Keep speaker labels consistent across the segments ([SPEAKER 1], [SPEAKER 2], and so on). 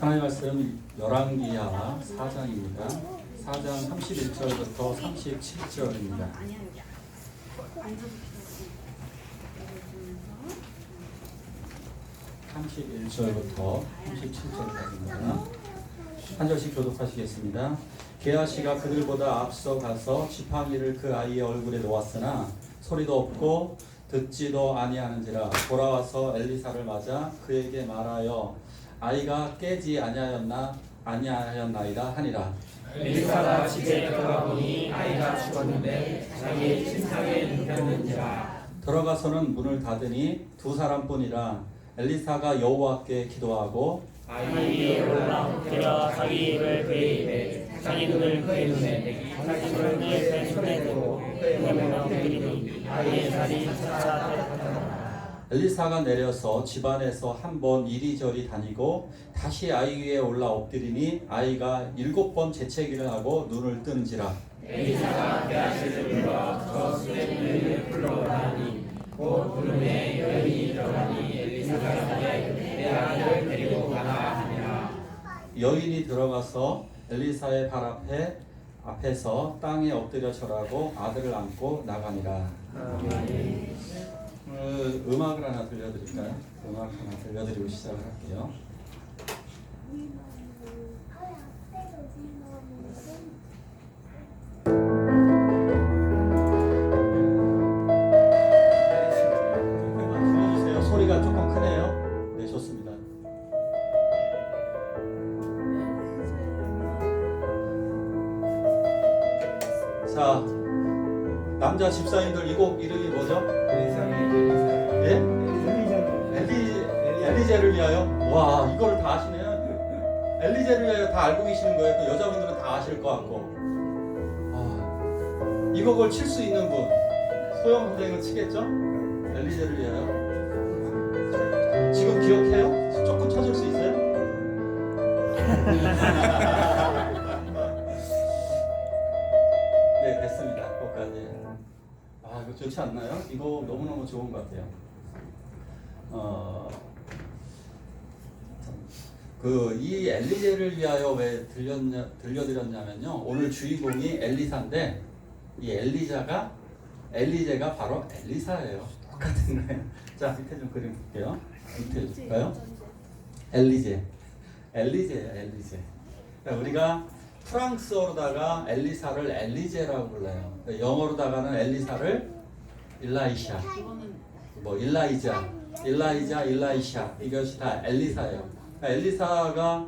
[SPEAKER 1] 하나님의 말씀 열왕기하 4장입니다. 4장 31절부터 37절입니다. 31절부터 37절까지입니다. 한 절씩 교독하시겠습니다. 게하시가 그들보다 앞서 가서 지팡이를 그 아이의 얼굴에 놓았으나 소리도 없고 듣지도 아니하는지라 돌아와서 엘리사를 맞아 그에게 말하여 아이가 깨지 아니하였나이다 하니라.
[SPEAKER 2] 엘리사가 집에 들어가 보니 아이가 죽었는데 자기의 침상에 눕혔는지라.
[SPEAKER 1] 들어가서는 문을 닫으니 두 사람뿐이라. 엘리사가 여호와께 기도하고
[SPEAKER 2] 아이 위에 올라엎드려 자기 입을 그의 입에 자기 눈을 그의 눈에 대기 자기 손을 그의 손에 대고 그의 몸에 엎드리니 아이의 살이 차차.
[SPEAKER 1] 엘리사가 내려서 집안에서 한 번 이리저리 다니고 다시 아이 위에 올라 엎드리니 아이가 7번 재채기를 하고 눈을 뜨는지라.
[SPEAKER 2] 엘리사가 게하시를 불러 저 수레를 불러오라니 곧 부름에 여인이 들어가니 엘리사가 이르되 내 아이를 데리고 가라 하니라.
[SPEAKER 1] 여인이 들어가서 엘리사의 발 앞에서 땅에 엎드려 절하고 아들을 안고 나가니라. 음악을 하나 들려드릴까요? 음악 하나 들려드리고 시작을 할게요. 줄여주세요. 소리가 조금 크네요. 네, 좋습니다. 자, 남자 집사님들 이 곡 이름이 뭐죠? 예? 엘리제를 위하여? 와, 이걸 다 아시네요. 엘리제를 위하여 다 알고 계시는 거예요. 또 여자분들은 다 아실 것 같고. 이 곡을 칠 수 있는 분, 소영 선생님은 치겠죠? 엘리제를 위하여. 지금 기억해요? 조금 쳐줄 수 있어요? 네, 됐습니다. 거기까지. 이거 좋지 않나요? 이거 너무너무 좋은 것 같아요. 이 엘리제를 위하여 왜 들려드렸냐면요. 오늘 주인공이 엘리사인데 이 엘리제가 바로 엘리사예요. 똑같은 거예요. 자, 밑에 좀 그림 볼게요. 밑에 볼까요? 엘리제예요, 엘리제. 그러니까 우리가 프랑스어로다가 엘리사를 엘리제라고 불러요. 영어로다가는 엘리사를 일라이샤, 일라이샤 이것이 다 엘리사예요. 엘리사가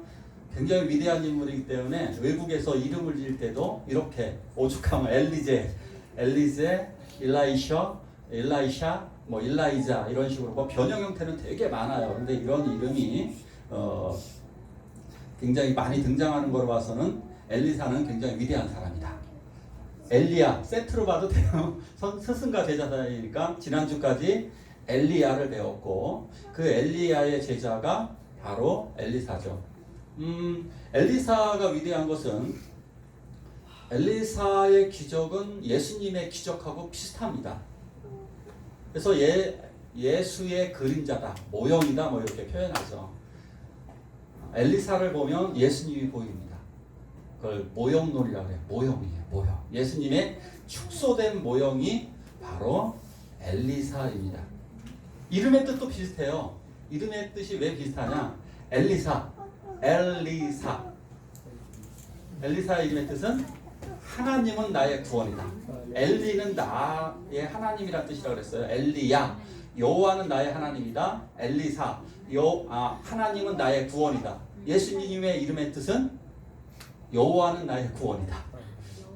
[SPEAKER 1] 굉장히 위대한 인물이기 때문에 외국에서 이름을 지을 때도 이렇게 오죽하면 엘리제, 일라이샤, 일라이자 이런 식으로 변형 형태는 되게 많아요. 근데 이런 이름이 굉장히 많이 등장하는 걸로 봐서는 엘리사는 굉장히 위대한 사람이다. 엘리야 세트로 봐도 돼요. 스승과 제자 사이니까 지난주까지 엘리야를 배웠고 그 엘리야의 제자가 바로 엘리사죠. 엘리사가 위대한 것은 엘리사의 기적은 예수님의 기적하고 비슷합니다. 그래서 예수의 그림자다, 모형이다 뭐 이렇게 표현하죠. 엘리사를 보면 예수님이 보입니다. 그걸 모형놀이라고 해요. 모형이에요. 모형. 예수님의 축소된 모형이 바로 엘리사입니다. 이름의 뜻도 비슷해요. 이름의 뜻이 왜 비슷하냐? 엘리사의 이름의 뜻은 하나님은 나의 구원이다. 엘리는 나의 하나님이라는 뜻이라고 그랬어요. 엘리야, 여호와는 나의 하나님이다. 엘리사, 하나님은 나의 구원이다. 예수님의 이름의 뜻은 여호와는 나의 구원이다.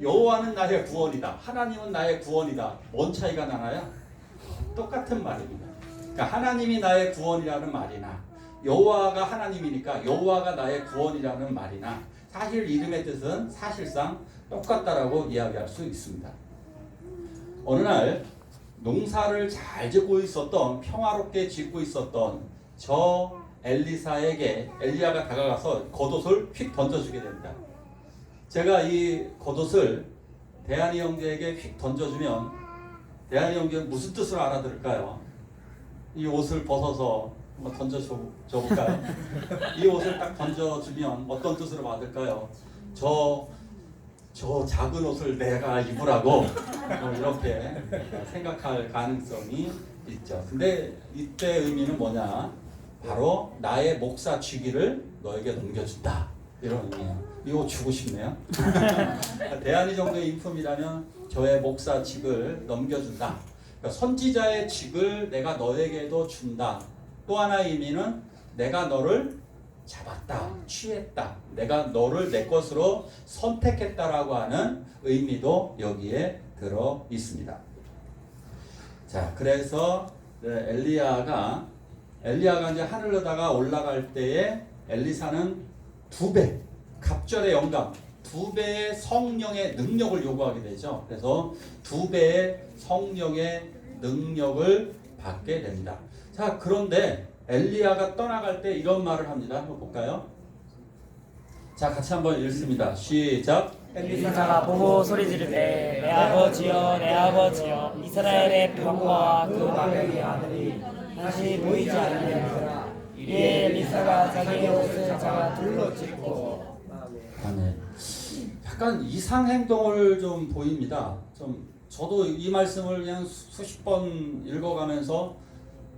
[SPEAKER 1] 여호와는 나의 구원이다. 하나님은 나의 구원이다. 뭔 차이가 나나요? 똑같은 말입니다. 그러니까 하나님이 나의 구원이라는 말이나 여호와가 하나님이니까 여호와가 나의 구원이라는 말이나 사실 이름의 뜻은 사실상 똑같다라고 이야기할 수 있습니다. 어느 날 농사를 잘 짓고 있었던, 평화롭게 짓고 있었던 저 엘리사에게 엘리야가 다가가서 겉옷을 휙 던져주게 됩니다. 제가 이 겉옷을 대한이 형제에게 휙 던져주면 대한이 형제는 무슨 뜻으로 알아들을까요? 이 옷을 벗어서 한번 줘볼까요? 이 옷을 딱 던져주면 어떤 뜻으로 받을까요? 저 작은 옷을 내가 입으라고 이렇게 생각할 가능성이 있죠. 근데 이때 의미는 뭐냐? 바로 나의 목사 직위를 너에게 넘겨준다. 이런 의미예요. 이거 주고 싶네요. 대안이 정도의 인품이라면 저의 목사 직을 넘겨준다. 그러니까 선지자의 직을 내가 너에게도 준다. 또 하나의 의미는 내가 너를 잡았다, 취했다. 내가 너를 내 것으로 선택했다라고 하는 의미도 여기에 들어 있습니다. 자, 그래서 엘리야가 이제 하늘로다가 올라갈 때에 엘리사는 2배 갑절의 영감, 2배의 성령의 능력을 요구하게 되죠. 그래서 2배의 성령의 능력을 받게 됩니다. 자, 그런데 엘리야가 떠나갈 때 이런 말을 합니다. 한번 볼까요? 자, 같이 한번 읽습니다. 시작.
[SPEAKER 2] 엘리사가 보고 소리 지르되 내 아버지여 내 아버지여 이스라엘의 병거와 그 마병의 아들이 다시 보이지 않느니라. 이에 엘리사가 자기의 옷을 잡아 둘러 찢고.
[SPEAKER 1] 아멘. 약간 이상 행동을 좀 보입니다. 저도 이 말씀을 그냥 수십 번 읽어가면서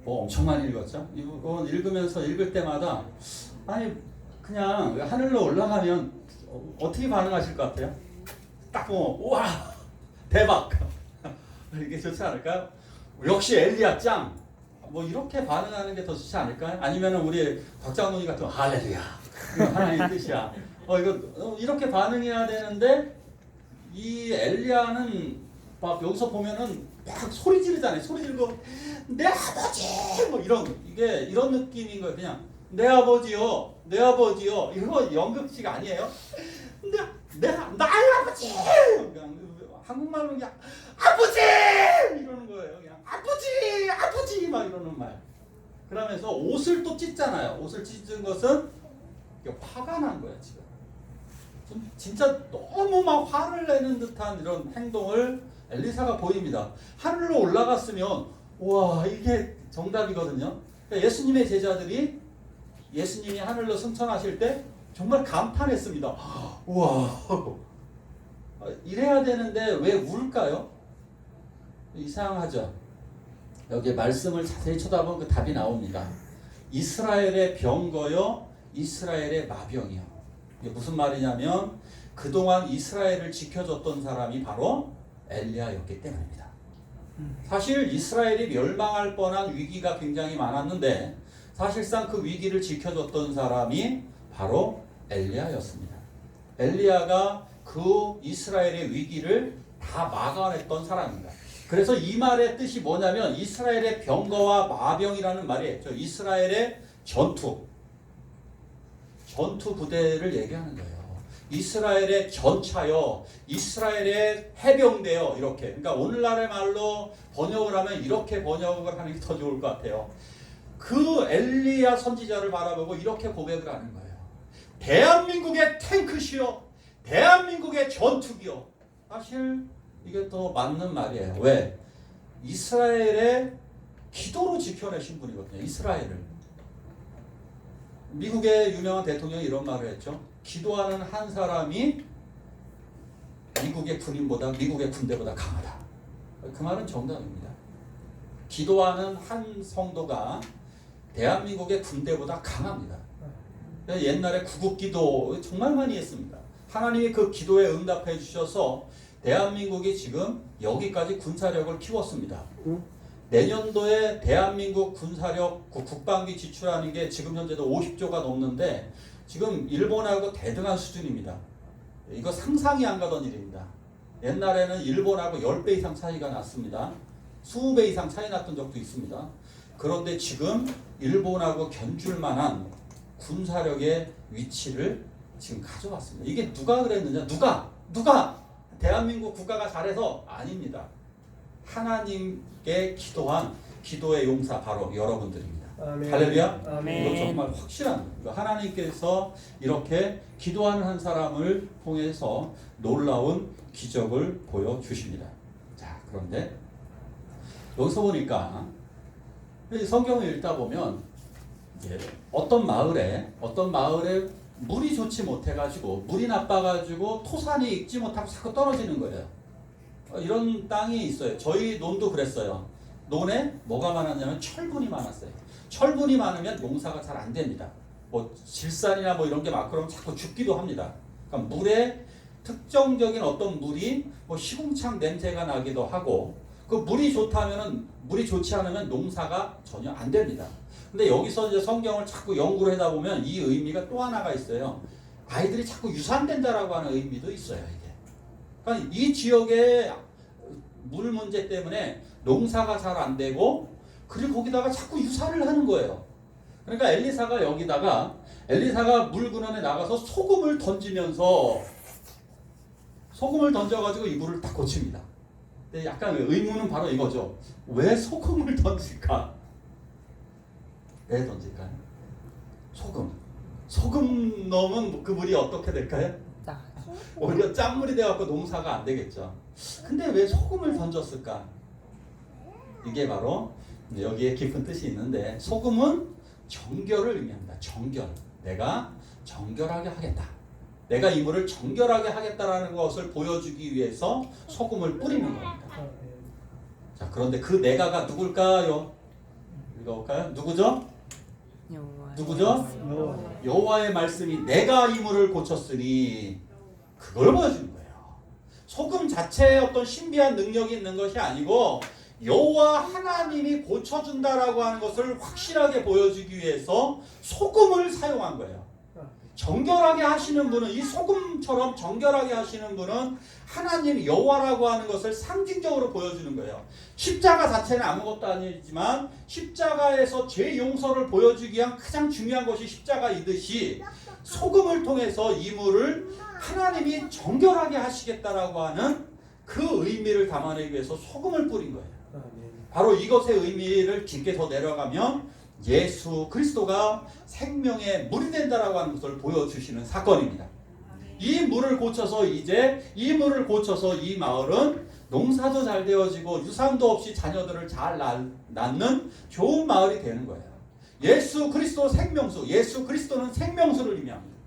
[SPEAKER 1] 엄청 많이 읽었죠. 이건 읽으면서 읽을 때마다 아니 그냥 하늘로 올라가면 어떻게 반응하실 것 같아요? 딱 보면 우와 대박 이게 좋지 않을까요? 역시 엘리야 짱! 뭐 이렇게 반응하는 게 더 좋지 않을까요? 아니면은 우리 박장훈이 같은 할렐루야 이거 하나의 뜻이야. 이거 이렇게 반응해야 되는데 이 엘리야는 막 여기서 보면은 막 소리 지르잖아요. 소리 지르고 내 아버지 뭐 이런 느낌인 거예요. 그냥 내 아버지요, 내 아버지요. 이거 연극식 아니에요? 나의 아버지. 그냥 한국말로 그냥 아버지 이러는 거예요. 그냥 아버지 막 이러는 말. 그러면서 옷을 또 찢잖아요. 옷을 찢은 것은 화가 난 거야 지금. 좀 진짜 너무 막 화를 내는 듯한 이런 행동을 엘리사가 보입니다. 하늘로 올라갔으면 와 이게 정답이거든요. 그러니까 예수님의 제자들이 예수님이 하늘로 승천하실 때 정말 감탄했습니다. 우와 이래야 되는데 왜 울까요? 이상하죠. 여기 말씀을 자세히 쳐다보면 그 답이 나옵니다. 이스라엘의 병거요 이스라엘의 마병이요. 이게 무슨 말이냐면 그동안 이스라엘을 지켜줬던 사람이 바로 엘리야였기 때문입니다. 사실 이스라엘이 멸망할 뻔한 위기가 굉장히 많았는데 사실상 그 위기를 지켜줬던 사람이 바로 엘리야였습니다. 엘리야가 그 이스라엘의 위기를 다 막아냈던 사람입니다. 그래서 이 말의 뜻이 뭐냐면 이스라엘의 병거와 마병이라는 말이 이스라엘의 전투 부대를 얘기하는 거예요. 이스라엘의 전차요, 이스라엘의 해병대요, 이렇게. 그러니까 오늘날의 말로 번역을 하면 이렇게 번역을 하는 게 더 좋을 것 같아요. 그 엘리야 선지자를 바라보고 이렇게 고백을 하는 거예요. 대한민국의 탱크시여, 대한민국의 전투기여. 사실 이게 더 맞는 말이에요. 왜? 이스라엘의 기도로 지켜내신 분이거든요. 이스라엘을. 미국의 유명한 대통령이 이런 말을 했죠. 기도하는 한 사람이 미국의 군대보다 강하다. 그 말은 정답입니다. 기도하는 한 성도가 대한민국의 군대보다 강합니다. 옛날에 구국기도 정말 많이 했습니다. 하나님이 그 기도에 응답해 주셔서 대한민국이 지금 여기까지 군사력을 키웠습니다. 내년도에 대한민국 군사력 국방비 지출하는 게 지금 현재도 50조가 넘는데 지금 일본하고 대등한 수준입니다. 이거 상상이 안 가던 일입니다. 옛날에는 일본하고 10배 이상 차이가 났습니다. 20배 이상 차이 났던 적도 있습니다. 그런데 지금 일본하고 견줄 만한 군사력의 위치를 지금 가져왔습니다. 이게 누가 그랬느냐? 누가? 대한민국 국가가 잘해서? 아닙니다. 하나님께 기도한 기도의 용사 바로 여러분들입니다. 아멘. 할렐루야.
[SPEAKER 2] 아멘.
[SPEAKER 1] 이거 정말 확실한 하나님께서 이렇게 기도하는 한 사람을 통해서 놀라운 기적을 보여주십니다. 자, 그런데 여기서 보니까 성경을 읽다 보면 이제 어떤 마을에 물이 좋지 못해가지고 물이 나빠가지고 토산이 익지 못하고 자꾸 떨어지는 거예요. 이런 땅이 있어요. 저희 논도 그랬어요. 논에 뭐가 많았냐면 철분이 많았어요. 철분이 많으면 농사가 잘 안 됩니다. 뭐 질산이나 뭐 이런 게 막 그러면 자꾸 죽기도 합니다. 그러니까 물에 특정적인 어떤 물이 뭐 시궁창 냄새가 나기도 하고 그 물이 좋지 않으면 농사가 전혀 안 됩니다. 근데 여기서 이제 성경을 자꾸 연구를 하다 보면 이 의미가 또 하나가 있어요. 아이들이 자꾸 유산된다라고 하는 의미도 있어요, 이게. 그러니까 이 지역의 물 문제 때문에 농사가 잘 안 되고 그리고 거기다가 자꾸 유산을 하는 거예요. 그러니까 엘리사가 물 근원에 나가서 소금을 던져가지고 이 물을 딱 고칩니다. 근데 약간 의문은 바로 이거죠. 왜 소금을 던질까? 왜 던질까요? 소금 넣으면 그 물이 어떻게 될까요? 오히려 짠물이 돼갖고 농사가 안 되겠죠. 근데 왜 소금을 던졌을까? 이게 바로 여기에 깊은 뜻이 있는데 소금은 정결을 의미합니다. 정결. 내가 정결하게 하겠다. 내가 이 물을 정결하게 하겠다라는 것을 보여주기 위해서 소금을 뿌리는 겁니다. 자, 그런데 그 내가가 누굴까요? 읽어볼까요? 누구죠? 여호와의 말씀이 내가 이 물을 고쳤으니 그걸 보여주는 거예요. 소금 자체에 어떤 신비한 능력이 있는 것이 아니고 여호와 하나님이 고쳐준다라고 하는 것을 확실하게 보여주기 위해서 소금을 사용한 거예요. 정결하게 하시는 분은 이 소금처럼 정결하게 하시는 분은 하나님 여호와라고 하는 것을 상징적으로 보여주는 거예요. 십자가 자체는 아무것도 아니지만 십자가에서 죄 용서를 보여주기 위한 가장 중요한 것이 십자가이듯이 소금을 통해서 이 물을 하나님이 정결하게 하시겠다라고 하는 그 의미를 담아내기 위해서 소금을 뿌린 거예요. 바로 이것의 의미를 깊게 더 내려가면 예수 그리스도가 생명의 물이 된다라고 하는 것을 보여주시는 사건입니다. 이 물을 고쳐서 이 마을은 농사도 잘 되어지고 유산도 없이 자녀들을 잘 낳는 좋은 마을이 되는 거예요. 예수 그리스도 생명수, 예수 그리스도는 생명수를 의미합니다.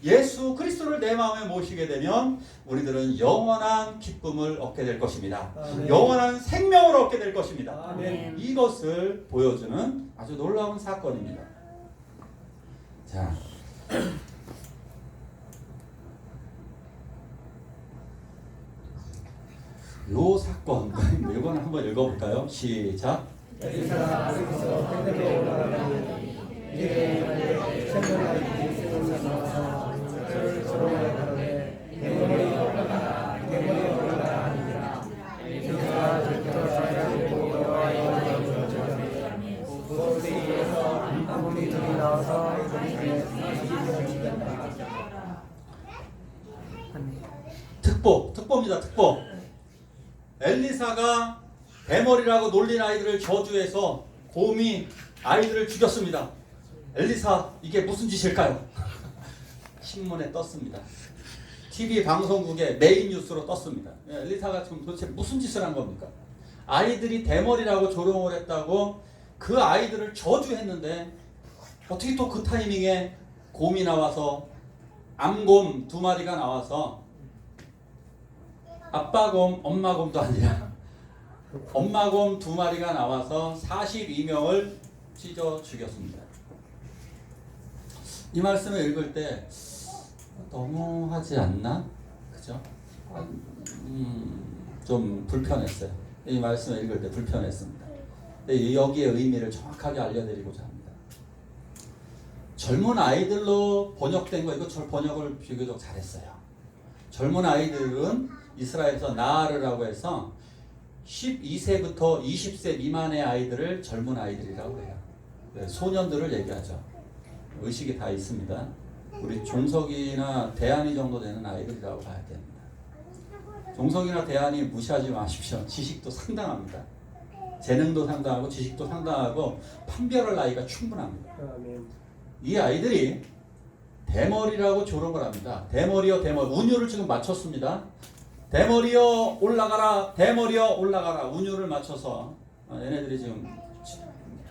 [SPEAKER 1] 예수 그리스도를 내 마음에 모시게 되면 우리들은 영원한 기쁨을 얻게 될 것입니다.
[SPEAKER 3] 아멘.
[SPEAKER 1] 영원한 생명을 얻게 될 것입니다.
[SPEAKER 3] 아멘.
[SPEAKER 1] 이것을 보여주는 아주 놀라운 사건입니다. 자, 요 사건 이거는 한번 읽어볼까요? 시작. 특보입니다. 특보. 엘리사가 대머리라고 놀린 아이들을 저주해서 곰이 아이들을 죽였습니다. 엘리사, 이게 무슨 짓일까요? 신문에 떴습니다. TV 방송국에 메인 뉴스로 떴습니다. 엘리사가 지금 도대체 무슨 짓을 한 겁니까? 아이들이 대머리라고 조롱을 했다고 그 아이들을 저주했는데 어떻게 또 그 타이밍에 곰이 나와서 암곰 2마리가 나와서 아빠곰, 엄마곰도 아니라 엄마곰 2마리가 나와서 42명을 찢어 죽였습니다. 이 말씀을 읽을 때 너무하지 않나? 그죠? 좀 불편했어요. 이 말씀을 읽을 때 불편했습니다. 근데 여기에 의미를 정확하게 알려드리고자 합니다. 젊은 아이들로 번역된 거 이거 번역을 비교적 잘했어요. 젊은 아이들은 이스라엘에서 나아르라고 해서 12세부터 20세 미만의 아이들을 젊은 아이들이라고 해요. 소년들을 얘기하죠. 의식이 다 있습니다. 우리 종석이나 대안이 정도 되는 아이들이라고 봐야 됩니다. 종석이나 대안이 무시하지 마십시오. 지식도 상당합니다. 재능도 상당하고 지식도 상당하고 판별할 나이가 충분합니다. 이 아이들이 대머리라고 조롱을 합니다. 대머리여 대머리. 운율을 지금 맞췄습니다. 대머리여 올라가라. 대머리여 올라가라. 운율을 맞춰서 얘네들이 지금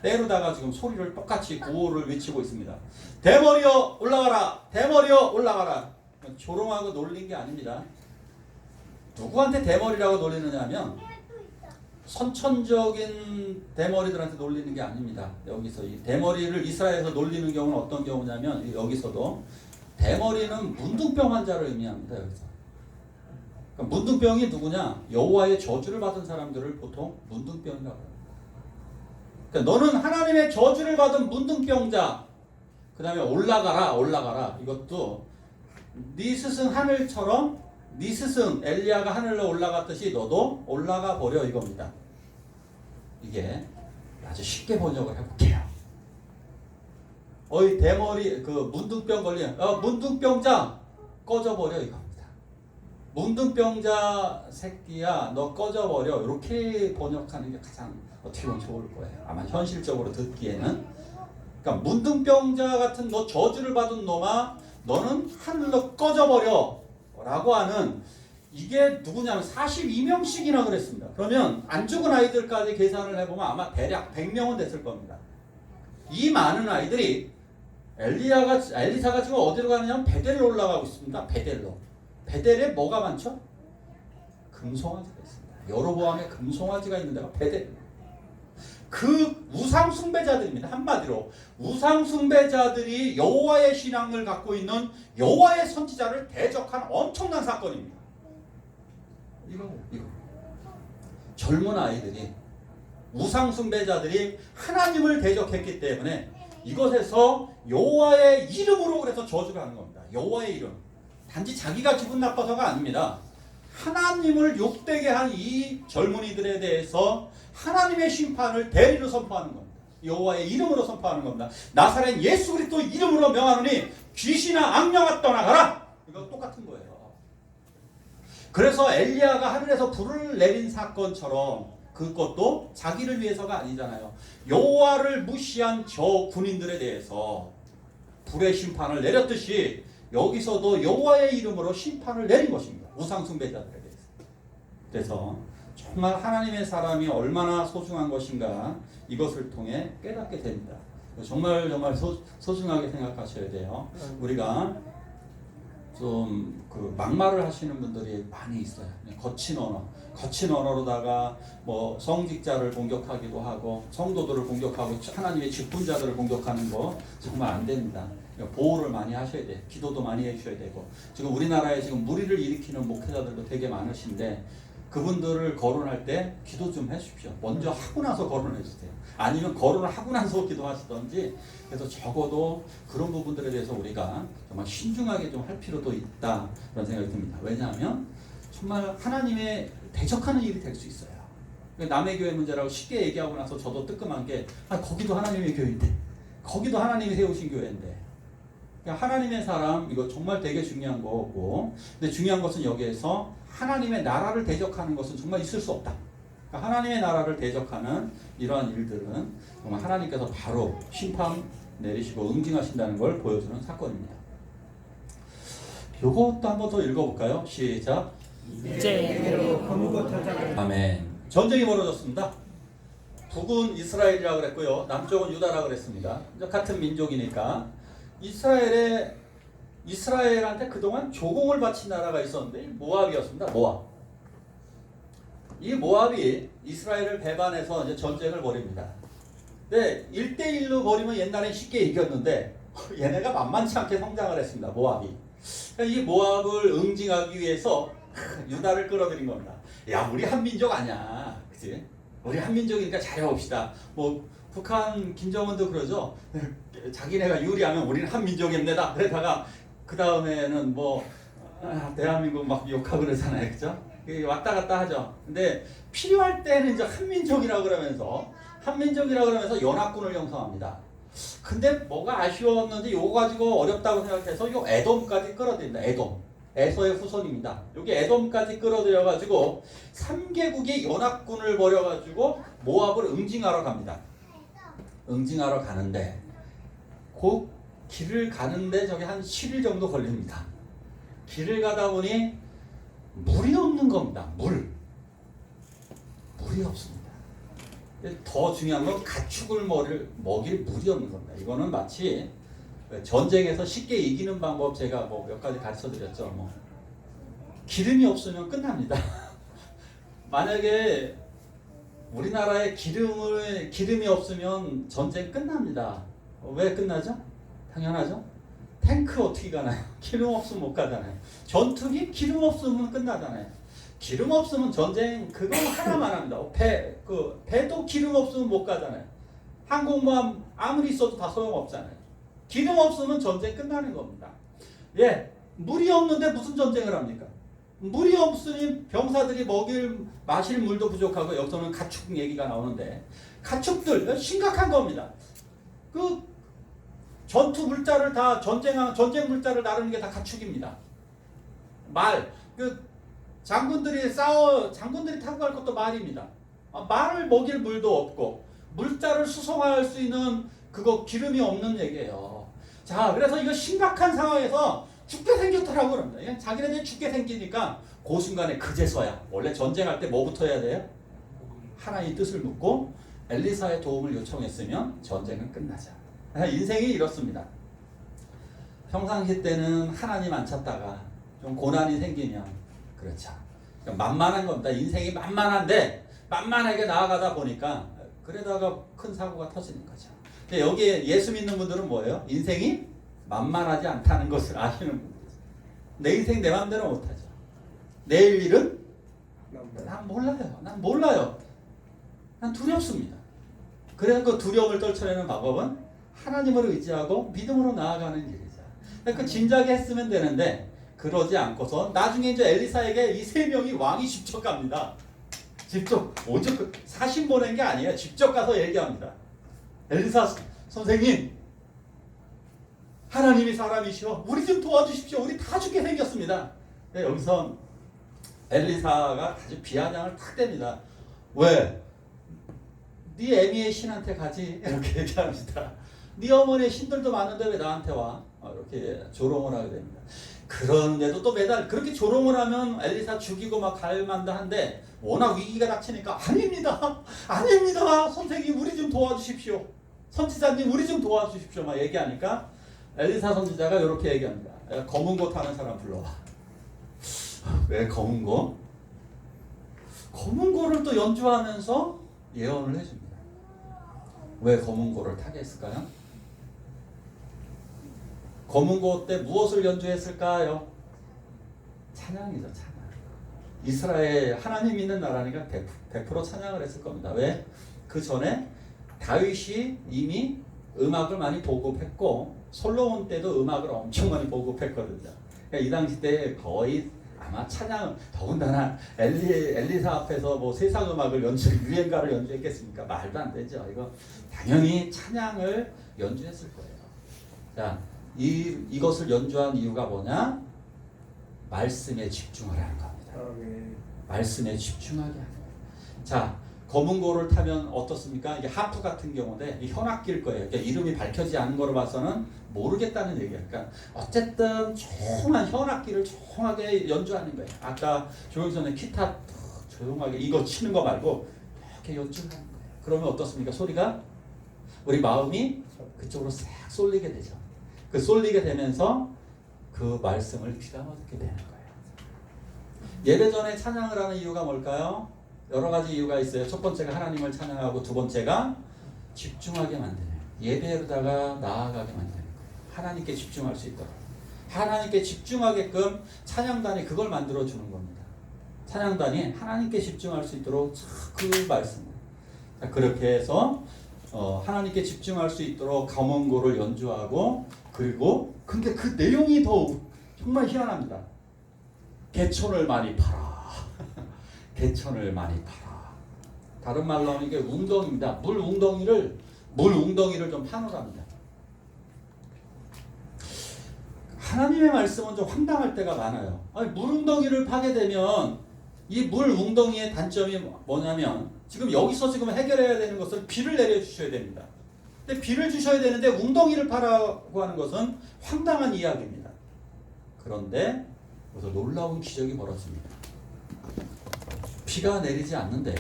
[SPEAKER 1] 때로다가 지금 소리를 똑같이 구호를 외치고 있습니다. 대머리여 올라가라. 대머리여 올라가라. 조롱하고 놀린 게 아닙니다. 누구한테 대머리라고 놀리느냐 하면 선천적인 대머리들한테 놀리는 게 아닙니다. 여기서 이 대머리를 이스라엘에서 놀리는 경우는 어떤 경우냐면 여기서도 대머리는 문둥병 환자를 의미합니다. 여기서 그러니까 문둥병이 누구냐? 여호와의 저주를 받은 사람들을 보통 문둥병이라고 합니다. 그러니까 너는 하나님의 저주를 받은 문둥병자. 그 다음에 올라가라. 이것도 네 스승 하늘처럼 네 스승 엘리야가 하늘로 올라갔듯이 너도 올라가 버려 이겁니다. 이게 아주 쉽게 번역을 해볼게요. 어이 대머리 그 문둥병 걸린 문둥병자 꺼져버려 이겁니다. 문둥병자 새끼야 너 꺼져버려 이렇게 번역하는 게 가장 어떻게 보면 좋을 거예요. 아마 현실적으로 듣기에는. 그러니까 문둥병자 같은 너 저주를 받은 놈아 너는 하늘로 꺼져버려 라고 하는 이게 누구냐면 42명씩이나 그랬습니다. 그러면 안 죽은 아이들까지 계산을 해보면 아마 대략 100명은 됐을 겁니다. 이 많은 아이들이 엘리사가 지금 어디로 가느냐면 베델로 올라가고 있습니다. 베델에 뭐가 많죠? 금송아지가 있습니다. 여로보암에 금송아지가 있는 데가 베델. 그 우상 숭배자들입니다. 한마디로 우상 숭배자들이 여호와의 신앙을 갖고 있는 여호와의 선지자를 대적한 엄청난 사건입니다. 이거 젊은 아이들이 우상 숭배자들이 하나님을 대적했기 때문에 이것에서 여호와의 이름으로 그래서 저주를 하는 겁니다. 여호와의 이름. 단지 자기가 기분 나빠서가 아닙니다. 하나님을 욕되게 한 이 젊은이들에 대해서 하나님의 심판을 대리로 선포하는 겁니다. 여호와의 이름으로 선포하는 겁니다. 나사렛 예수 그리스도 이름으로 명하노니 귀신아 악령아 떠나가라. 이거 똑같은 거예요. 그래서 엘리야가 하늘에서 불을 내린 사건처럼 그것도 자기를 위해서가 아니잖아요. 여호와를 무시한 저 군인들에 대해서 불의 심판을 내렸듯이 여기서도 여호와의 이름으로 심판을 내린 것입니다. 우상 숭배자들에 대해서. 그래서 정말 하나님의 사람이 얼마나 소중한 것인가 이것을 통해 깨닫게 됩니다. 정말 소중하게 생각하셔야 돼요. 우리가 좀 그 막말을 하시는 분들이 많이 있어요. 거친 언어로다가 뭐 성직자를 공격하기도 하고 성도들을 공격하고 하나님의 직분자들을 공격하는 거 정말 안 됩니다. 보호를 많이 하셔야 돼요. 기도도 많이 해주셔야 되고 지금 우리나라에 지금 무리를 일으키는 목회자들도 되게 많으신데 그분들을 거론할 때 기도 좀 해주십시오. 먼저 하고 나서 거론해 주세요. 아니면 거론을 하고 나서 기도하시던지. 그래서 적어도 그런 부분들에 대해서 우리가 정말 신중하게 좀 할 필요도 있다 그런 생각이 듭니다. 왜냐하면 정말 하나님의 대적하는 일이 될 수 있어요. 남의 교회 문제라고 쉽게 얘기하고 나서 저도 뜨끔한 게 거기도 하나님의 교회인데 거기도 하나님이 세우신 교회인데 하나님의 사람 이거 정말 되게 중요한 거고 근데 중요한 것은 여기에서 하나님의 나라를 대적하는 것은 정말 있을 수 없다. 그러니까 하나님의 나라를 대적하는 이러한 일들은 정말 하나님께서 바로 심판 내리시고 응징하신다는 걸 보여주는 사건입니다. 이것도 한번 더 읽어볼까요? 시작. 아멘. 전쟁이 벌어졌습니다. 북은 이스라엘이라고 그랬고요. 남쪽은 유다라고 그랬습니다. 같은 민족이니까 이스라엘한테 그동안 조공을 바친 나라가 있었는데 모압이었습니다. 모압. 이 모압이 이스라엘을 배반해서 이제 전쟁을 벌입니다. 근데 1대1로 벌이면 옛날엔 쉽게 이겼는데 얘네가 만만치 않게 성장을 했습니다. 모압이. 이 모압을 응징하기 위해서 유다를 끌어들인 겁니다. 야, 우리 한민족 아니야. 그치? 우리 한민족이니까 잘해봅시다. 뭐 북한 김정은도 그러죠. 자기네가 유리하면 우리는 한민족입니다. 그러다가 그 다음에는 뭐 대한민국 막 욕하고 그러잖아요. 그죠? 왔다 갔다 하죠. 근데 필요할 때는 이제 한민족이라고 그러면서 연합군을 형성합니다. 근데 뭐가 아쉬웠는지 요거 가지고 어렵다고 생각해서 요 에돔까지 끌어들입니다. 에서의 후손입니다. 여기 에돔까지 끌어들여가지고 3개국이 연합군을 벌여가지고 모압을 응징하러 갑니다. 응징하러 가는데 그 길을 가는데 저기 한 7일 정도 걸립니다. 길을 가다 보니 물이 없는 겁니다. 물이 없습니다. 더 중요한 건 가축을 먹일 물이 없는 겁니다. 이거는 마치 전쟁에서 쉽게 이기는 방법 제가 뭐 몇 가지 가르쳐 드렸죠. 뭐 기름이 없으면 끝납니다. 만약에 우리나라에 기름이 없으면 전쟁 끝납니다. 왜 끝나죠? 당연하죠. 탱크 어떻게 가나요? 기름 없으면 못 가잖아요. 전투기 기름 없으면 끝나잖아요. 기름 없으면 전쟁 그거 하나만 합니다. 배도 기름 없으면 못 가잖아요. 항공모함 아무리 있어도 다 소용없잖아요. 기름 없으면 전쟁 끝나는 겁니다. 예, 물이 없는데 무슨 전쟁을 합니까? 물이 없으니 병사들이 마실 물도 부족하고 여기서는 가축 얘기가 나오는데 가축들 심각한 겁니다. 그 전투 물자를 다 전쟁 물자를 나르는 게 다 가축입니다. 장군들이 타고 갈 것도 말입니다. 말을 먹일 물도 없고 물자를 수송할 수 있는 그거 기름이 없는 얘기예요. 자, 그래서 이거 심각한 상황에서 죽게 생겼더라고 그럽니다. 자기네들이 죽게 생기니까 그 순간에 그제서야 원래 전쟁할 때 뭐부터 해야 돼요? 하나님의 뜻을 묻고 엘리사의 도움을 요청했으면 전쟁은 끝나자. 인생이 이렇습니다. 평상시 때는 하나님 안 찾다가 좀 고난이 생기면 그렇죠. 만만한 겁니다. 인생이 만만한데 만만하게 나아가다 보니까 그러다가 큰 사고가 터지는 거죠. 여기에 예수 믿는 분들은 뭐예요? 인생이 만만하지 않다는 것을 아시는 분들이죠. 내 인생 내 마음대로 못하죠. 내일 일은 난 몰라요. 난 두렵습니다. 그래서 그 두려움을 떨쳐내는 방법은 하나님을 의지하고 믿음으로 나아가는 일이죠. 그 진작에 했으면 되는데 그러지 않고서 나중에 이제 엘리사에게 이 세 명이 왕이 직접 갑니다. 직접 오죽 사신 보낸 게 아니에요. 직접 가서 얘기합니다. 엘리사 선생님, 하나님이 사람이시오. 우리 좀 도와주십시오. 우리 다 죽게 생겼습니다. 네, 여기서 엘리사가 아주 비아냥을 탁 댑니다. 왜? 네 애미의 신한테 가지? 이렇게 얘기합니다. 네 어머니의 신들도 많은데 왜 나한테 와? 이렇게 조롱을 하게 됩니다. 그런데도 또 매달 그렇게 조롱을 하면 엘리사 죽이고 막 갈만다 한데 워낙 위기가 닥치니까 아닙니다. 선생님 우리 좀 도와주십시오. 선지자님 우리 좀 도와주십시오. 막 얘기하니까 엘리사 선지자가 이렇게 얘기합니다. 검은 고 타는 사람 불러와. 왜 검은 고? 검은 고를 또 연주하면서 예언을 해줍니다. 왜 검은 고를 타게 했을까요? 검은 고 때 무엇을 연주했을까요? 찬양이죠, 찬양. 이스라엘 하나님 믿는 나라니까 100% 찬양을 했을 겁니다. 왜? 그 전에 다윗이 이미 음악을 많이 보급했고 솔로몬 때도 음악을 엄청 많이 보급했거든요. 그러니까 이 당시 때 거의 아마 찬양, 더군다나 엘리사 앞에서 뭐 세상 음악을 유행가를 연주했겠습니까? 말도 안 되죠. 이거 당연히 찬양을 연주했을 거예요. 자, 이것을 연주한 이유가 뭐냐? 말씀에 집중하라는 겁니다. 말씀에 집중하게 하는 거예요. 자, 검은 고를 타면 어떻습니까? 이게 하프 같은 경우인데 현악기일 거예요. 그러니까 이름이 밝혀지지 않은 거로 봐서는 모르겠다는 얘기예요. 그러니까 어쨌든 조용한 현악기를 조용하게 연주하는 거예요. 아까 조영선의 기타 조용하게 이거 치는 거 말고 이렇게 연주하는 거예요. 그러면 어떻습니까? 소리가 우리 마음이 그쪽으로 싹 쏠리게 되죠. 그 쏠리게 되면서 그 말씀을 귀담아 듣게 되는 거예요. 예배 전에 찬양을 하는 이유가 뭘까요? 여러 가지 이유가 있어요. 첫 번째가 하나님을 찬양하고 두 번째가 집중하게 만드는 예배로다가 나아가게 만드는 거예요. 하나님께 집중할 수 있도록 하나님께 집중하게끔 찬양단이 그걸 만들어주는 겁니다. 찬양단이 하나님께 집중할 수 있도록 그 말씀을 그렇게 해서 하나님께 집중할 수 있도록 검은고를 연주하고 그리고 근데 그 내용이 더 정말 희한합니다. 개천을 많이 팔아. 개천을 많이 팔아. 다른 말로 하면 이게 웅덩이입니다. 물 웅덩이를 좀 파놓으랍니다. 하나님의 말씀은 좀 황당할 때가 많아요. 아니, 물 웅덩이를 파게 되면 이 물 웅덩이의 단점이 뭐냐면 지금 여기서 지금 해결해야 되는 것을 비를 내려주셔야 됩니다. 근데 비를 주셔야 되는데 웅덩이를 파라고 하는 것은 황당한 이야기입니다. 그런데 여기서 놀라운 기적이 벌어집니다. 비가 내리지 않는데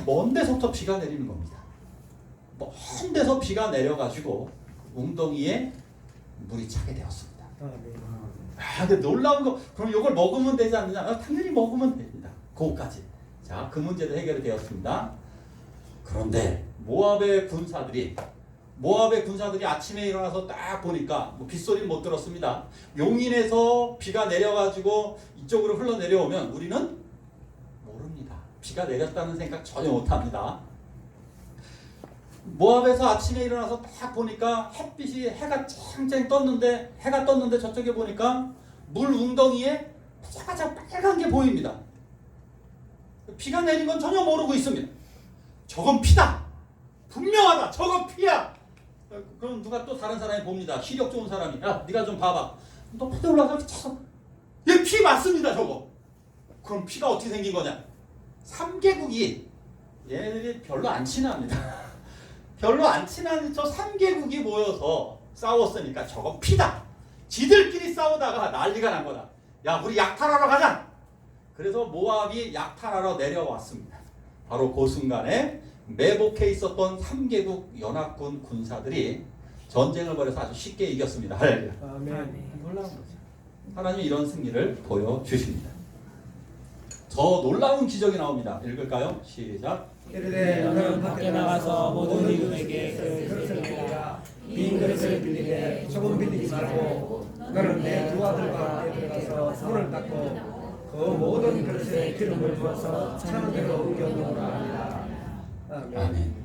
[SPEAKER 1] 먼 데서부터 비가 내리는 겁니다. 먼 데서 비가 내려가지고 웅덩이에 물이 차게 되었습니다. 근데 놀라운 거, 그럼 이걸 먹으면 되지 않느냐? 당연히 먹으면 됩니다. 그거까지. 자, 그 문제도 해결이 되었습니다. 그런데 모압의 군사들이 아침에 일어나서 딱 보니까 뭐 빗소리는 못 들었습니다. 용인에서 비가 내려가지고 이쪽으로 흘러내려오면 우리는 모릅니다. 비가 내렸다는 생각 전혀 못합니다. 모압에서 아침에 일어나서 딱 보니까 해가 쨍쨍 떴는데, 해가 떴는데 저쪽에 보니까 물 웅덩이에 바짝바짝 빨간 게 보입니다. 비가 내린 건 전혀 모르고 있습니다. 저건 피다. 분명하다. 저건 피야. 그럼 누가 또 다른 사람이 봅니다. 시력 좋은 사람이. 야, 네가 좀 봐봐. 너 파대 올라가서 쳐서. 얘 피 맞습니다. 저거. 그럼 피가 어떻게 생긴 거냐? 3개국이 얘네들이 별로 안 친합니다. 별로 안 친한 저 3개국이 모여서 싸웠으니까 저건 피다. 지들끼리 싸우다가 난리가 난 거다. 야, 우리 약탈하러 가자. 그래서 모압이 약탈하러 내려왔습니다. 바로 그 순간에 매복해 있었던 3개국 연합군 군사들이 전쟁을 벌여서 아주 쉽게 이겼습니다. 할렐루야.
[SPEAKER 2] 아멘.
[SPEAKER 1] 놀라운 거죠. 하나님이 이런 승리를 보여주십니다. 더 놀라운 기적이 나옵니다. 읽을까요? 시작.
[SPEAKER 2] 이르되 너는 밖에 나가서 모든 이웃에게 그릇을 빌리라. 빈 그릇을 빌리되 조금 빌리지 말고 너는 내 두 아들과 함께 들어가서 손을 닦고 그 모든 그릇에 기름을 부어서 차는 대로 옮겨 놓으라 하니라.
[SPEAKER 1] 아멘.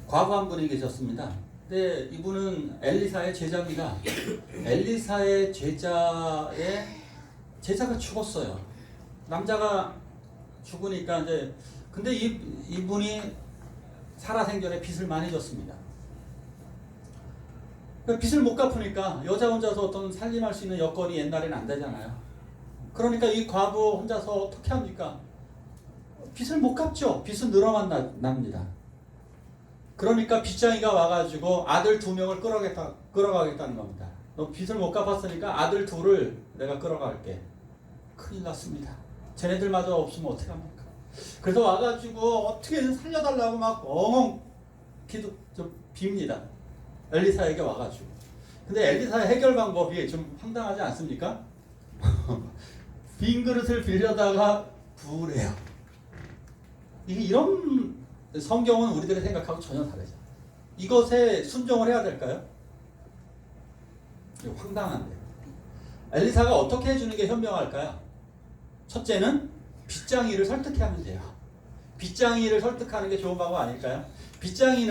[SPEAKER 1] 과거 한 분이 계셨습니다. 근데 이분은 엘리사의 제자입니다. 엘리사의 제자가 죽었어요. 남자가 죽으니까 이제, 근데 이분이 살아생전에 빚을 많이 졌습니다. 빚을 못 갚으니까 여자 혼자서 어떤 살림할 수 있는 여건이 옛날에는 안 되잖아요. 그러니까 이 과부 혼자서 어떻게 합니까? 빚을 못 갚죠. 빚은 늘어만 납니다. 그러니까 빚쟁이가 와가지고 아들 2명을 끌어가겠다는 겁니다. 너 빚을 못 갚았으니까 아들 2를 내가 끌어갈게. 큰일 났습니다. 쟤네들마저 없으면 어떻게 합니까? 그래서 와가지고 어떻게든 살려달라고 막 엉엉 빕니다. 엘리사에게 와가지고. 근데 엘리사의 해결 방법이 좀 황당하지 않습니까? 빈 그릇을 빌려다가 부으래요. 이런 성경은 우리들의 생각하고 전혀 다르죠. 이것에 순종을 해야 될까요? 황당한데. 엘리사가 어떻게 해주는 게 현명할까요? 첫째는 빚쟁이를 설득해 하면 돼요. 빚쟁이를 설득하는 게 좋은 방법 아닐까요? 빚쟁이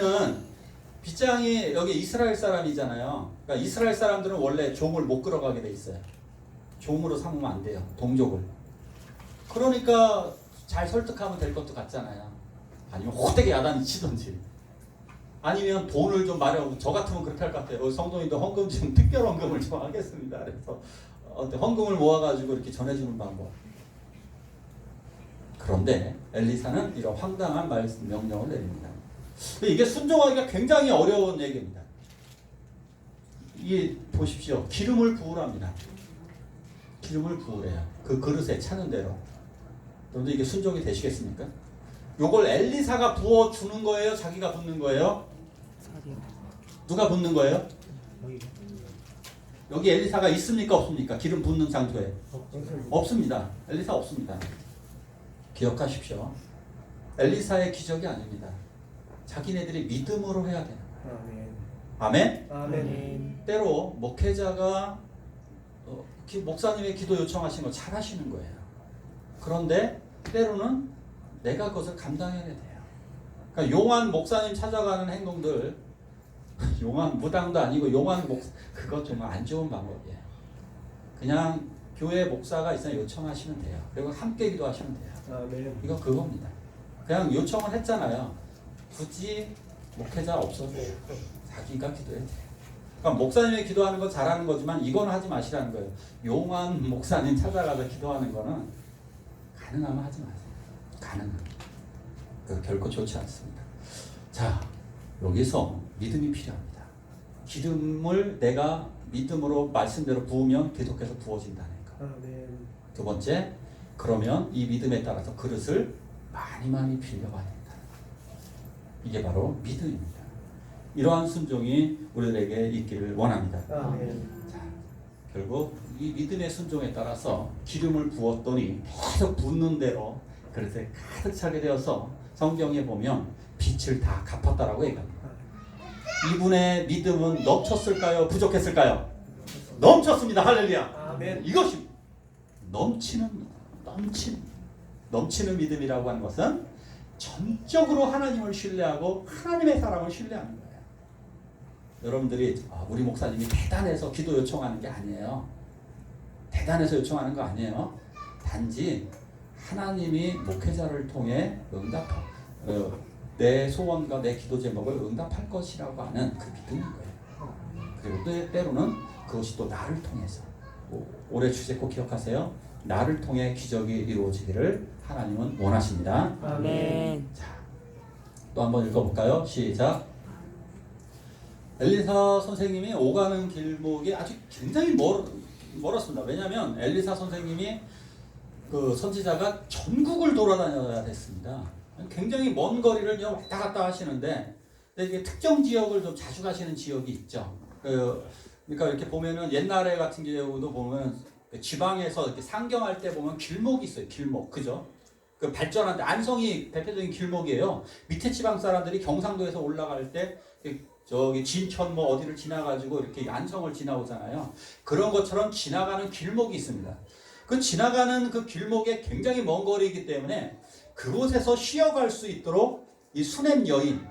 [SPEAKER 1] 여기 이스라엘 사람이잖아요. 그러니까 이스라엘 사람들은 원래 종을 못 끌어가게 돼 있어요. 종으로 삼으면 안 돼요. 동족을. 그러니까 잘 설득하면 될 것도 같잖아요. 아니면 호되게 야단이 치든지, 아니면 돈을 좀 마련, 저 같으면 그렇게 할 것 같아요. 성도님도 헌금 좀, 특별 헌금을 좀 하겠습니다. 그래서 헌금을 모아가지고 이렇게 전해주는 방법. 그런데 엘리사는 이런 황당한 명령을 내립니다. 이게 순종하기가 굉장히 어려운 얘기입니다. 이게 보십시오. 기름을 부으랍니다. 기름을 부으래요. 그 그릇에 차는 대로. 그런데 이게 순종이 되시겠습니까? 요걸 엘리사가 부어주는 거예요? 자기가 붓는 거예요? 누가 붓는 거예요? 여기 엘리사가 있습니까? 없습니까? 기름 붓는 장소에? 없습니다. 엘리사 없습니다. 기억하십시오. 엘리사의 기적이 아닙니다. 자기네들이 믿음으로 해야 되는 거예요. 아멘?
[SPEAKER 2] 아멘.
[SPEAKER 1] 때로 목회자가 목사님의 기도 요청하신 거 잘 하시는 거예요. 그런데 때로는 내가 그것을 감당해야 돼요. 그러니까 용한 목사님 찾아가는 행동들, 용한 무당도 아니고 그거 정말 안 좋은 방법이에요. 그냥 교회 목사가 있으면 요청하시면 돼요. 그리고 함께 기도하시면 돼요.
[SPEAKER 2] 아멘.
[SPEAKER 1] 이거 그겁니다. 그냥 요청을 했잖아요. 굳이 목회자 없어도 자기가 기도해야 돼요. 그러니까 목사님이 기도하는 거 잘하는 거지만 이건 하지 마시라는 거예요. 용한 목사님 찾아가서 기도하는 거는 가능하면 하지 마세요. 가능하면. 결코 좋지 않습니다. 자, 여기서 믿음이 필요합니다. 기름을 내가 믿음으로 말씀대로 부으면 계속해서 부어진다는 거.
[SPEAKER 2] 아멘.
[SPEAKER 1] 두 번째, 그러면 이 믿음에 따라서 그릇을 많이 빌려가야 된다. 이게 바로 믿음입니다. 이러한 순종이 우리들에게 있기를 원합니다. 자, 결국 이 믿음의 순종에 따라서 기름을 부었더니 계속 붓는 대로 그릇에 가득 차게 되어서 성경에 보면 빛을 다 갚았다라고 얘기합니다. 이분의 믿음은 넘쳤을까요? 부족했을까요? 넘쳤습니다. 할렐루야.
[SPEAKER 3] 아멘.
[SPEAKER 1] 이것이 넘치는 믿음이라고 하는 것은 전적으로 하나님을 신뢰하고 하나님의 사람을 신뢰하는 거예요. 여러분들이 우리 목사님이 대단해서 기도 요청하는 게 아니에요. 대단해서 요청하는 거 아니에요. 단지 하나님이 목회자를 통해 내 소원과 내 기도 제목을 응답할 것이라고 하는 그 믿음인 거예요. 그리고 때로는 그것이 또 나를 통해서, 올해 주제 꼭 기억하세요. 나를 통해 기적이 이루어지기를 하나님은 원하십니다.
[SPEAKER 2] 아멘.
[SPEAKER 1] 자, 또 한번 읽어볼까요? 시작. 엘리사 선생님이 오가는 길목이 아주 굉장히 멀었습니다. 왜냐하면 엘리사 선생님이 그 선지자가 전국을 돌아다녀야 됐습니다. 굉장히 먼 거리를 왔다 갔다 하시는데, 근데 이게 특정 지역을 좀 자주 가시는 지역이 있죠. 그러니까 이렇게 보면은 옛날에 같은 경우도 보면 지방에서 이렇게 상경할 때 보면 길목이 있어요. 길목, 그죠? 그 발전한데 안성이 대표적인 길목이에요. 밑에 지방 사람들이 경상도에서 올라갈 때 저기 진천 뭐 어디를 지나가지고 이렇게 안성을 지나오잖아요. 그런 것처럼 지나가는 길목이 있습니다. 그 지나가는 그 길목에 굉장히 먼 거리이기 때문에 그곳에서 쉬어갈 수 있도록 이 수냄 여인,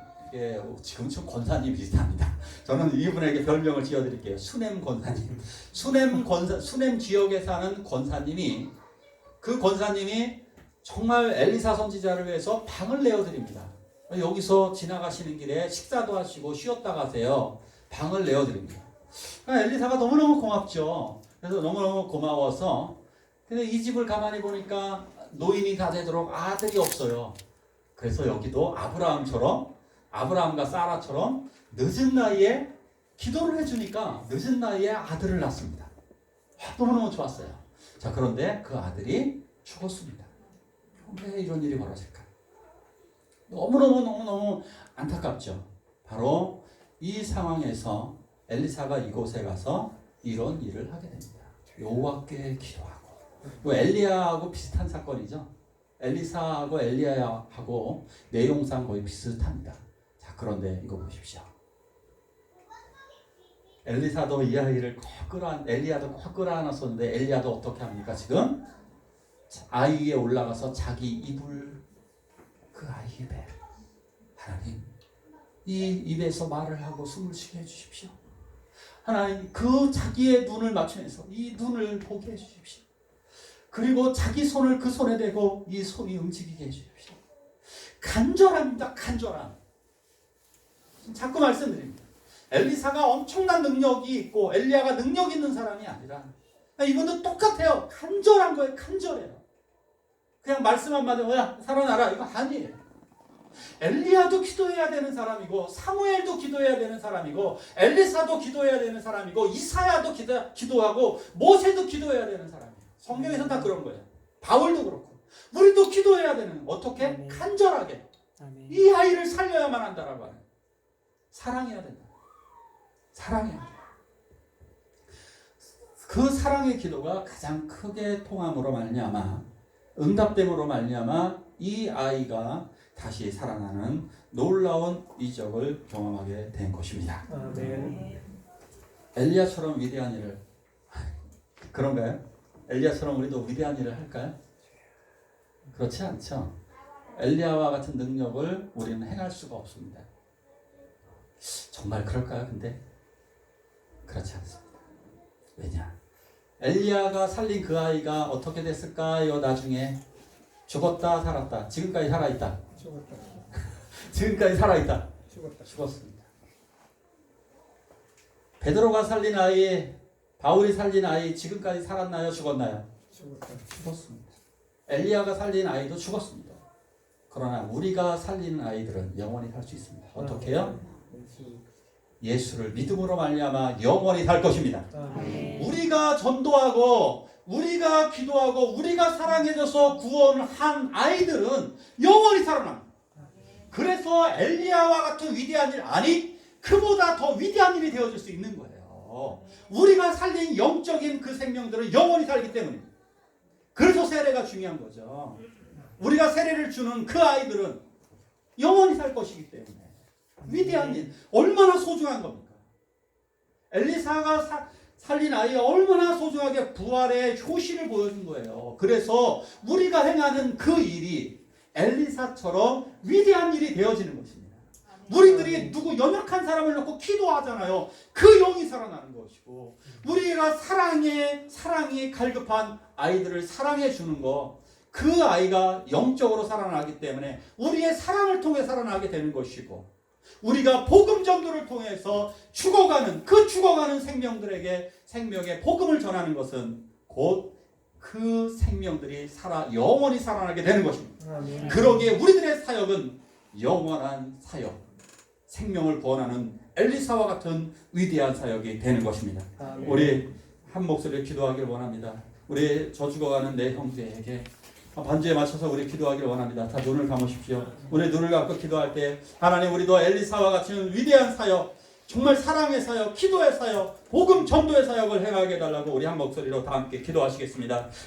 [SPEAKER 1] 지금 좀 권사님 비슷합니다. 저는 이분에게 별명을 지어드릴게요. 수냄 권사님. 수냄 지역에 사는 권사님이, 그 권사님이 정말 엘리사 선지자를 위해서 방을 내어드립니다. 여기서 지나가시는 길에 식사도 하시고 쉬었다 가세요. 방을 내어드립니다. 엘리사가 너무너무 고맙죠. 그래서 너무너무 고마워서, 근데 이 집을 가만히 보니까 노인이 다 되도록 아들이 없어요. 그래서 여기도 아브라함과 사라처럼 늦은 나이에 기도를 해주니까 늦은 나이에 아들을 낳습니다. 너무너무 좋았어요. 자, 그런데 그 아들이 죽었습니다. 왜 이런 일이 벌어질까? 너무너무 안타깝죠. 바로 이 상황에서 엘리사가 이곳에 가서 이런 일을 하게 됩니다. 여호와께 기도하고. 엘리야하고 비슷한 사건이죠. 엘리사하고 엘리야하고 내용상 거의 비슷합니다. 자, 그런데 이거 보십시오. 엘리사도 이 아이를 엘리야도 꼭 끌어안았었는데 엘리야도 어떻게 합니까? 지금 아이 위에 올라가서 자기 이불, 그 아이 입에, 하나님 이 입에서 말을 하고 숨을 쉬게 해주십시오. 하나님 그 자기의 눈을 맞추면서 이 눈을 보게 해주십시오. 그리고 자기 손을 그 손에 대고 이 손이 움직이게 해주십시오. 간절합니다. 간절함. 자꾸 말씀드립니다. 엘리사가 엄청난 능력이 있고 엘리야가 능력 있는 사람이 아니라 이분도 똑같아요. 간절한 거예요. 간절해요. 그냥 말씀 한마디 살아나라 이거 아니에요. 엘리야도 기도해야 되는 사람이고 사무엘도 기도해야 되는 사람이고 엘리사도 기도해야 되는 사람이고 이사야도 기도하고 모세도 기도해야 되는 사람이에요. 성경에서 다 그런 거예요. 바울도 그렇고 우리도 기도해야 되는, 어떻게?
[SPEAKER 2] 아멘.
[SPEAKER 1] 간절하게.
[SPEAKER 2] 아멘.
[SPEAKER 1] 이 아이를 살려야만 한다라고 하는. 사랑해야 된다. 사랑해야 돼. 그 사랑의 기도가 가장 크게 통함으로 말미암아, 응답됨으로 말미암아 이 아이가 다시 살아나는 놀라운 이적을 경험하게 된 것입니다.
[SPEAKER 3] 아멘.
[SPEAKER 1] 엘리야처럼 위대한 일을, 그런가요? 엘리야처럼 우리도 위대한 일을 할까요? 그렇지 않죠. 엘리야와 같은 능력을 우리는 행할 수가 없습니다. 정말 그럴까요? 근데 그렇지 않습니다. 왜냐? 엘리야가 살린 그 아이가 어떻게 됐을까요? 나중에 죽었다 살았다. 지금까지 살아있다.
[SPEAKER 3] 죽었다.
[SPEAKER 1] 지금까지 살아있다. 죽었습니다. 베드로가 살린 아이, 바울이 살린 아이 지금까지 살았나요? 죽었나요? 죽었습니다. 엘리야가 살린 아이도 죽었습니다. 그러나 우리가 살리는 아이들은 영원히 살 수 있습니다. 어떻게요? 예수를 믿음으로 말미암아 영원히 살 것입니다.
[SPEAKER 2] 아멘.
[SPEAKER 1] 우리가 전도하고 우리가 기도하고 우리가 사랑해줘서 구원한 아이들은 영원히 살아납니다. 그래서 엘리야와 같은 위대한 일, 아니 그보다 더 위대한 일이 되어줄 수 있는 거예요. 우리가 살린 영적인 그 생명들은 영원히 살기 때문입니다. 그래서 세례가 중요한 거죠. 우리가 세례를 주는 그 아이들은 영원히 살 것이기 때문에 위대한 일, 얼마나 소중한 겁니까? 엘리사가 살린 아이가 얼마나 소중하게 부활의 효시를 보여준 거예요. 그래서 우리가 행하는 그 일이 엘리사처럼 위대한 일이 되어지는 것입니다. 우리들이 누구 연약한 사람을 놓고 기도하잖아요. 그 영이 살아나는 것이고, 우리가 사랑이 갈급한 아이들을 사랑해 주는 거, 그 아이가 영적으로 살아나기 때문에 우리의 사랑을 통해 살아나게 되는 것이고, 우리가 복음 전도를 통해서 죽어가는 생명들에게 생명의 복음을 전하는 것은 곧 그 생명들이 영원히 살아나게 되는 것입니다. 그러기에 우리들의 사역은 영원한 사역, 생명을 구원하는 엘리사와 같은 위대한 사역이 되는 것입니다. 우리 한 목소리로 기도하기를 원합니다. 우리 저 죽어가는 내 형제에게 반주에 맞춰서 우리 기도하기를 원합니다. 다 눈을 감으십시오. 우리 눈을 감고 기도할 때 하나님, 우리도 엘리사와 같은 위대한 사역, 정말 사랑의 사역, 기도의 사역, 복음 전도의 사역을 행하게 해달라고 우리 한 목소리로 다 함께 기도하시겠습니다.